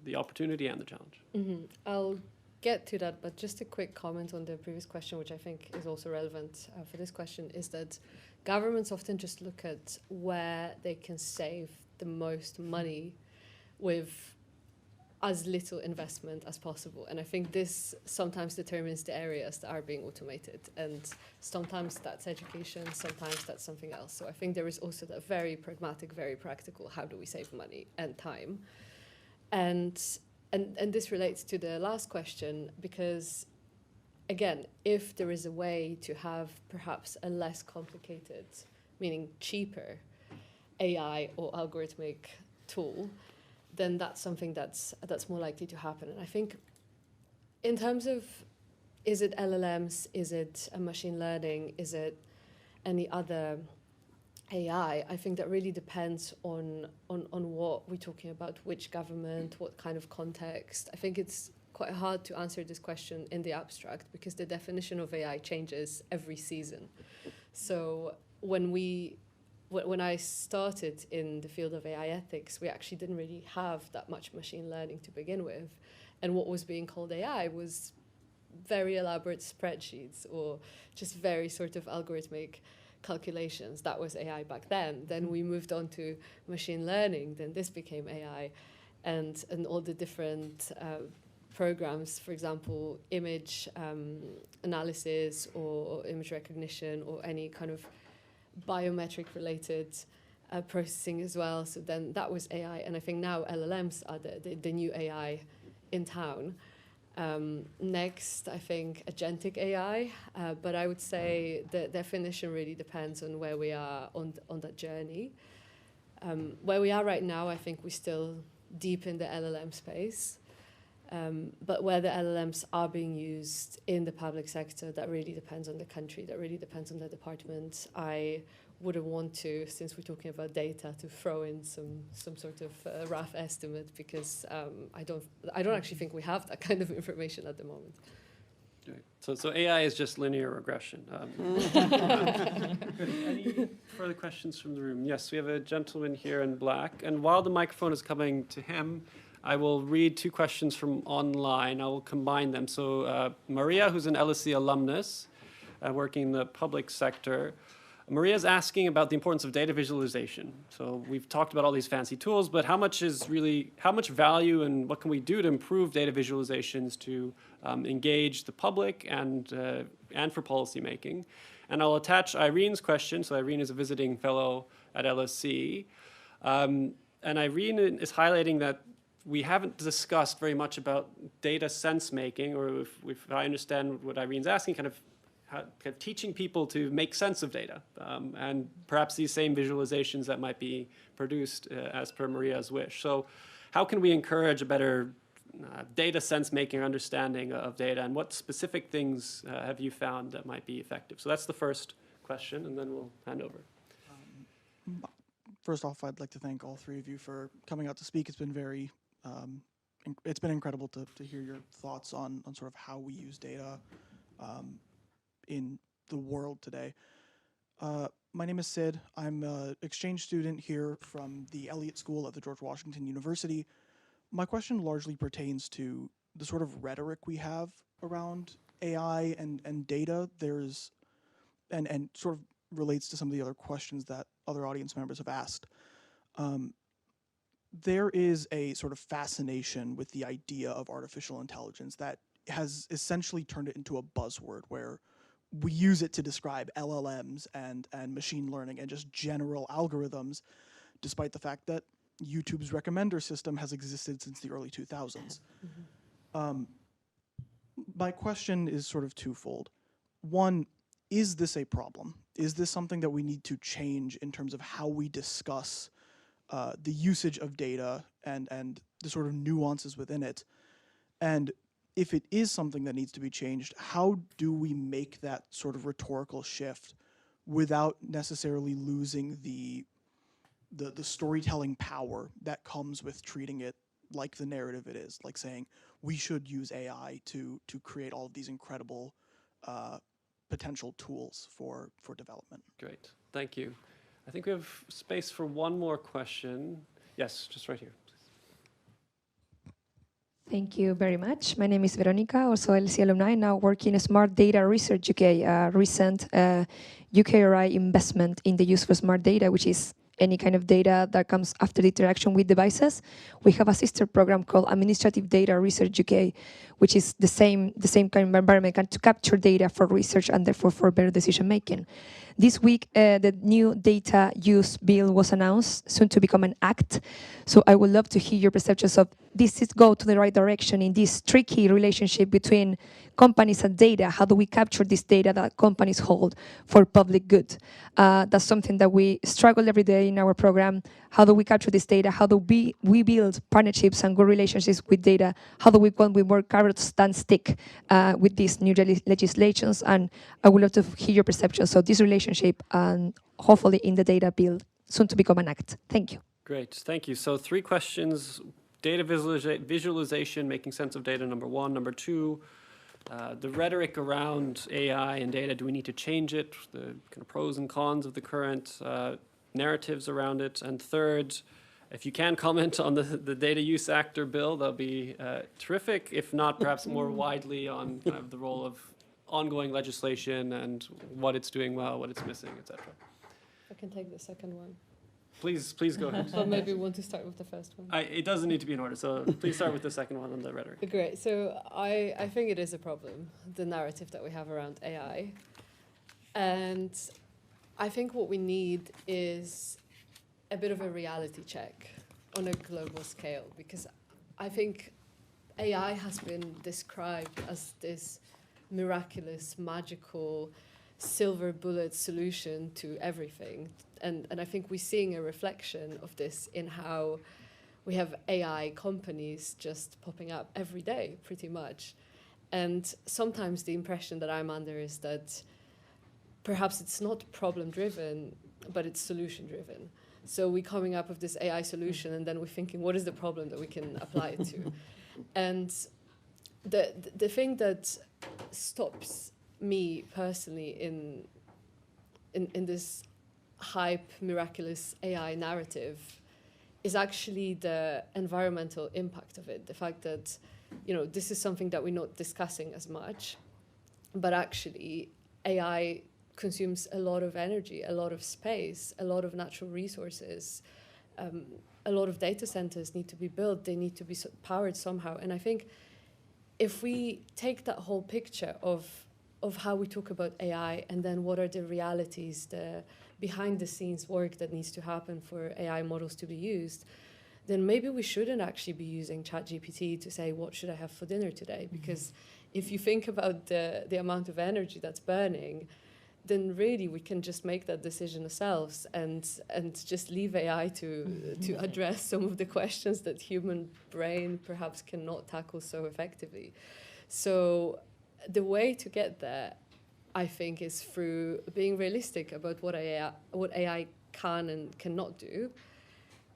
the opportunity and the challenge? Mm-hmm. I'll get to that, but just a quick comment on the previous question, which I think is also relevant for this question, is that governments often just look at where they can save the most money with as little investment as possible. And I think this sometimes determines the areas that are being automated. And sometimes that's education, sometimes that's something else. So I think there is also that very pragmatic, very practical, how do we save money and time? And this relates to the last question, because again, if there is a way to have perhaps a less complicated, meaning cheaper, AI or algorithmic tool, then that's something that's more likely to happen. And I think in terms of, is it LLMs, is it machine learning, is it any other AI, I think that really depends on what we're talking about, which government, what kind of context. I think it's quite hard to answer this question in the abstract because the definition of AI changes every season. So when I started in the field of AI ethics, we actually didn't really have that much machine learning to begin with. And what was being called AI was very elaborate spreadsheets or just very sort of algorithmic calculations. That was AI back then. Then we moved on to machine learning. Then this became AI. And all the different programs, for example, image analysis or image recognition or any kind of biometric related processing as well. So then that was AI. And I think now LLMs are the new AI in town. Next, I think agentic AI. But I would say the definition really depends on where we are on that journey. Where we are right now, I think we're still deep in the LLM space. But where the LLMs are being used in the public sector, that really depends on the country, that really depends on the department. I wouldn't want to, since we're talking about data, to throw in some sort of rough estimate because I don't actually think we have that kind of information at the moment. Right. So AI is just linear regression. Any further questions from the room? Yes, we have a gentleman here in black, and while the microphone is coming to him, I will read two questions from online. I will combine them. So Maria, who's an LSE alumnus, working in the public sector, Maria's asking about the importance of data visualization. So we've talked about all these fancy tools, but how much value and what can we do to improve data visualizations to engage the public and for policymaking? And I'll attach Irene's question. So Irene is a visiting fellow at LSE. And Irene is highlighting that we haven't discussed very much about data sense making, or if I understand what Irene's asking, kind of teaching people to make sense of data, and perhaps these same visualizations that might be produced as per Maria's wish. So how can we encourage a better data sense making understanding of data, and what specific things have you found that might be effective? So that's the first question, and then we'll hand over. First off, I'd like to thank all three of you for coming out to speak. It's been it's been incredible to hear your thoughts on sort of how we use data in the world today. My name is Sid. I'm an exchange student here from the Elliott School at the George Washington University. My question largely pertains to the sort of rhetoric we have around AI and data. And sort of relates to some of the other questions that other audience members have asked. There is a sort of fascination with the idea of artificial intelligence that has essentially turned it into a buzzword where we use it to describe LLMs and machine learning and just general algorithms, despite the fact that YouTube's recommender system has existed since the early 2000s. My question is sort of twofold. One, is this a problem? Is this something that we need to change in terms of how we discuss the usage of data and the sort of nuances within it? And if it is something that needs to be changed, how do we make that sort of rhetorical shift without necessarily losing the storytelling power that comes with treating it like the narrative it is, like saying we should use AI to create all of these incredible potential tools for development? Great, thank you. I think we have space for one more question. Yes, just right here. Thank you very much. My name is Veronica, also LSE alumni, now working in Smart Data Research UK, a recent UKRI investment in the use of smart data, which is any kind of data that comes after the interaction with devices. We have a sister program called Administrative Data Research UK, which is the same kind of environment to capture data for research and therefore for better decision making. This week, the new data use bill was announced, soon to become an act. So I would love to hear your perceptions of this is go to the right direction in this tricky relationship between companies and data. How do we capture this data that companies hold for public good? That's something that we struggle every day in our program. How do we capture this data? How do we build partnerships and good relationships with data? How do we go with more carrots than stick with these new legislations? And I would love to hear your perceptions of this relationship and hopefully in the data bill soon to become an act. Thank you. Great, thank you. So 3 questions. Data visualization, making sense of data, number 1. Number 2, the rhetoric around AI and data, do we need to change it? The kind of pros and cons of the current narratives around it. And 3rd, if you can comment on the Data Use Act or bill, that'll be terrific. If not, perhaps more widely on kind of the role of ongoing legislation and what it's doing well, what it's missing, etc. I can take the second one. Please go ahead. But maybe we want to start with the first one. It doesn't need to be in order, so please start with the second one on the rhetoric. Great. So I think it is a problem, the narrative that we have around AI. And I think what we need is a bit of a reality check on a global scale, because I think AI has been described as this miraculous, magical, silver bullet solution to everything. And I think we're seeing a reflection of this in how we have AI companies just popping up every day, pretty much. And sometimes the impression that I'm under is that perhaps it's not problem-driven, but it's solution-driven. So we're coming up with this AI solution, and then we're thinking, what is the problem that we can apply it to? And the thing that stops me personally in this hype, miraculous AI narrative is actually the environmental impact of it. The fact that, this is something that we're not discussing as much, but actually AI consumes a lot of energy, a lot of space, a lot of natural resources. A lot of data centers need to be built. They need to be powered somehow. And I think if we take that whole picture of how we talk about AI and then what are the realities, the behind the scenes work that needs to happen for AI models to be used, then maybe we shouldn't actually be using ChatGPT to say, what should I have for dinner today? Because if you think about the amount of energy that's burning, then really we can just make that decision ourselves and just leave AI to address some of the questions that human brain perhaps cannot tackle so effectively. So the way to get there, I think, is through being realistic about what AI can and cannot do,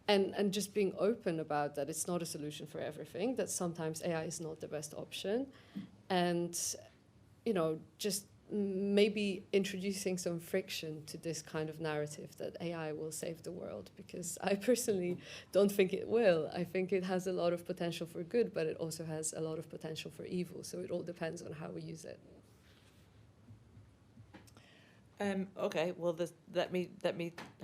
and just being open about that it's not a solution for everything, that sometimes AI is not the best option, and just maybe introducing some friction to this kind of narrative that AI will save the world, because I personally don't think it will. I think it has a lot of potential for good, but it also has a lot of potential for evil. So it all depends on how we use it. Okay, well, let me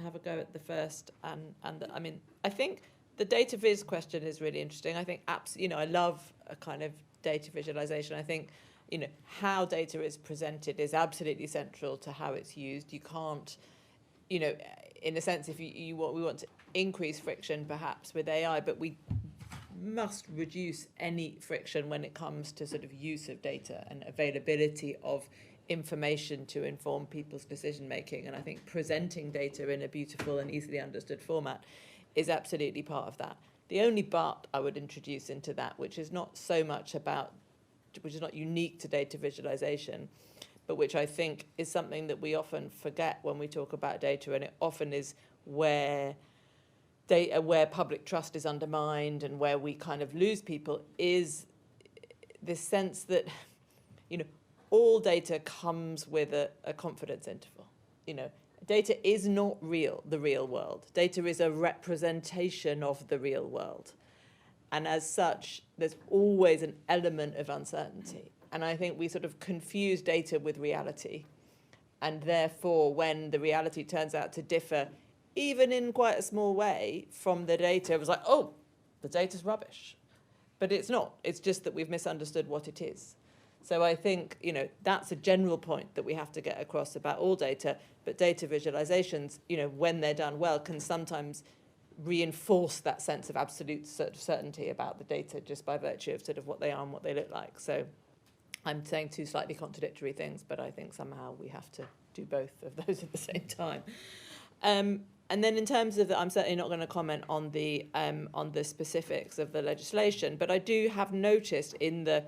have a go at the first, I think the data viz question is really interesting. I think I love a kind of data visualization. I think how data is presented is absolutely central to how it's used. You can't, in a sense, if we want to increase friction perhaps with AI, but we must reduce any friction when it comes to sort of use of data and availability of information to inform people's decision making. And I think presenting data in a beautiful and easily understood format is absolutely part of that. The only but I would introduce into that, which is not so much about, which is not unique to data visualization, but which I think is something that we often forget when we talk about data, and it often is where public trust is undermined and where we kind of lose people, is this sense that, all data comes with a confidence interval. Data is not the real world. Data is a representation of the real world. And as such, there's always an element of uncertainty. And I think we sort of confuse data with reality. And therefore, when the reality turns out to differ, even in quite a small way, from the data, it was like, oh, the data's rubbish. But it's not. It's just that we've misunderstood what it is. So I think, that's a general point that we have to get across about all data. But data visualizations, when they're done well, can sometimes reinforce that sense of absolute certainty about the data just by virtue of sort of what they are and what they look like. So I'm saying two slightly contradictory things, but I think somehow we have to do both of those at the same time. And then in terms of I'm certainly not going to comment on the specifics of the legislation, but I do have noticed in the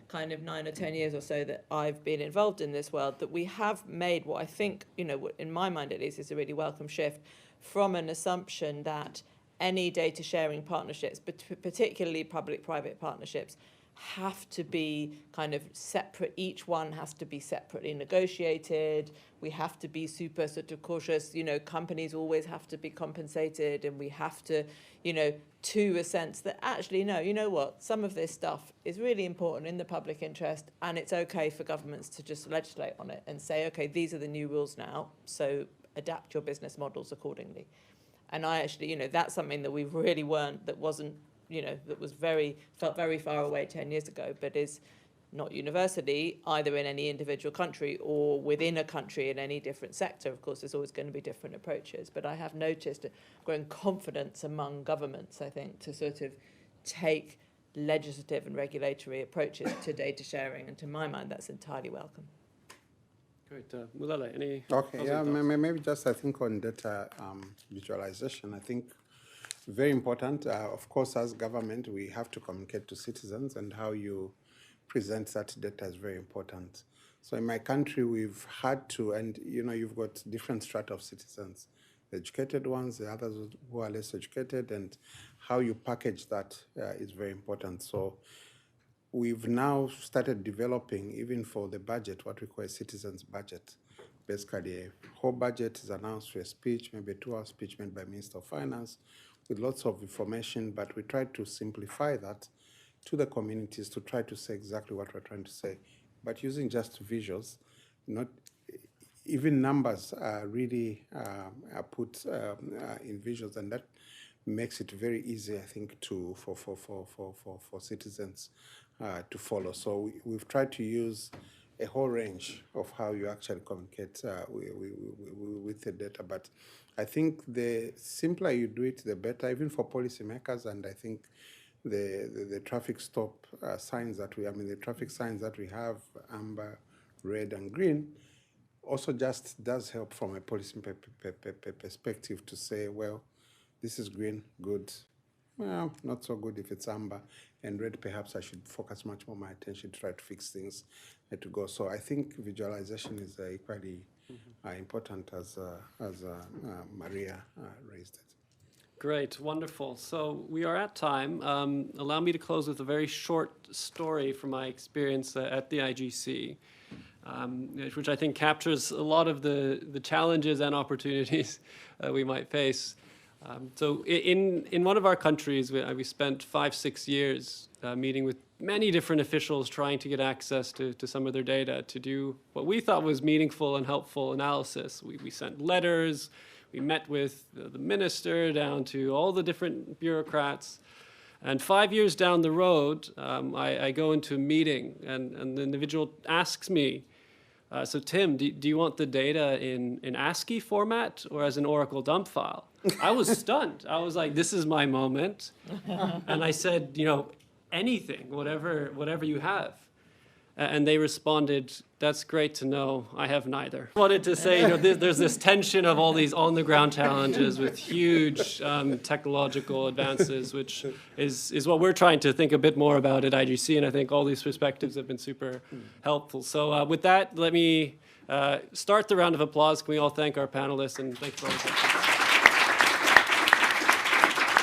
kind of 9 or 10 years or so that I've been involved in this world that we have made what I think, in my mind at least, is a really welcome shift from an assumption that any data sharing partnerships, particularly public-private partnerships, have to be kind of separate. Each one has to be separately negotiated. We have to be super sort of cautious. Companies always have to be compensated, and we have to, to a sense that actually, no, you know what? Some of this stuff is really important in the public interest, and it's okay for governments to just legislate on it and say, okay, these are the new rules now, so adapt your business models accordingly. And I actually, that's something that we really weren't, that wasn't, that was felt very far away 10 years ago, but is not universally either in any individual country or within a country in any different sector. Of course, there's always going to be different approaches, but I have noticed a growing confidence among governments, I think, to sort of take legislative and regulatory approaches to data sharing, and to my mind, that's entirely welcome. Great. Mulele, any Okay, yeah, maybe just I think on data visualization, I think very important. Of course, as government, we have to communicate to citizens, and how you present that data is very important. So in my country, we've had to, and you've got different strata of citizens, the educated ones, the others who are less educated, and how you package that is very important. So we've now started developing, even for the budget, what we call a citizen's budget. Basically, a whole budget is announced through a speech, maybe a 2-hour speech made by Minister of Finance, with lots of information, but we try to simplify that to the communities to try to say exactly what we're trying to say, but using just visuals, not even numbers are really are put in visuals, and that makes it very easy, I think, for citizens to follow. So we've tried to use a whole range of how you actually communicate with the data, but I think the simpler you do it, the better, even for policymakers. And I think the traffic stop signs that the traffic signs that we have, amber, red, and green, also just does help from a policy perspective to say, well, this is green, good. Well, not so good if it's amber, and red, perhaps I should focus much more my attention to try to fix things to go. So I think visualization is equally important as Maria raised it. Great, wonderful. So we are at time. Allow me to close with a very short story from my experience at the IGC, which I think captures a lot of the challenges and opportunities we might face. So in one of our countries, we spent 5-6 years meeting with many different officials trying to get access to some of their data to do what we thought was meaningful and helpful analysis. We sent letters, we met with the minister down to all the different bureaucrats. And 5 years down the road, I go into a meeting, and the individual asks me, so Tim, do you want the data in ASCII format or as an Oracle dump file? I was stunned. I was like, this is my moment. And I said, anything, whatever you have. And they responded, "That's great to know. I have neither." I wanted to say, there's this tension of all these on-the-ground challenges with huge technological advances, which is what we're trying to think a bit more about at IGC, and I think all these perspectives have been super helpful. So with that, let me start the round of applause. Can we all thank our panelists, and thanks for all the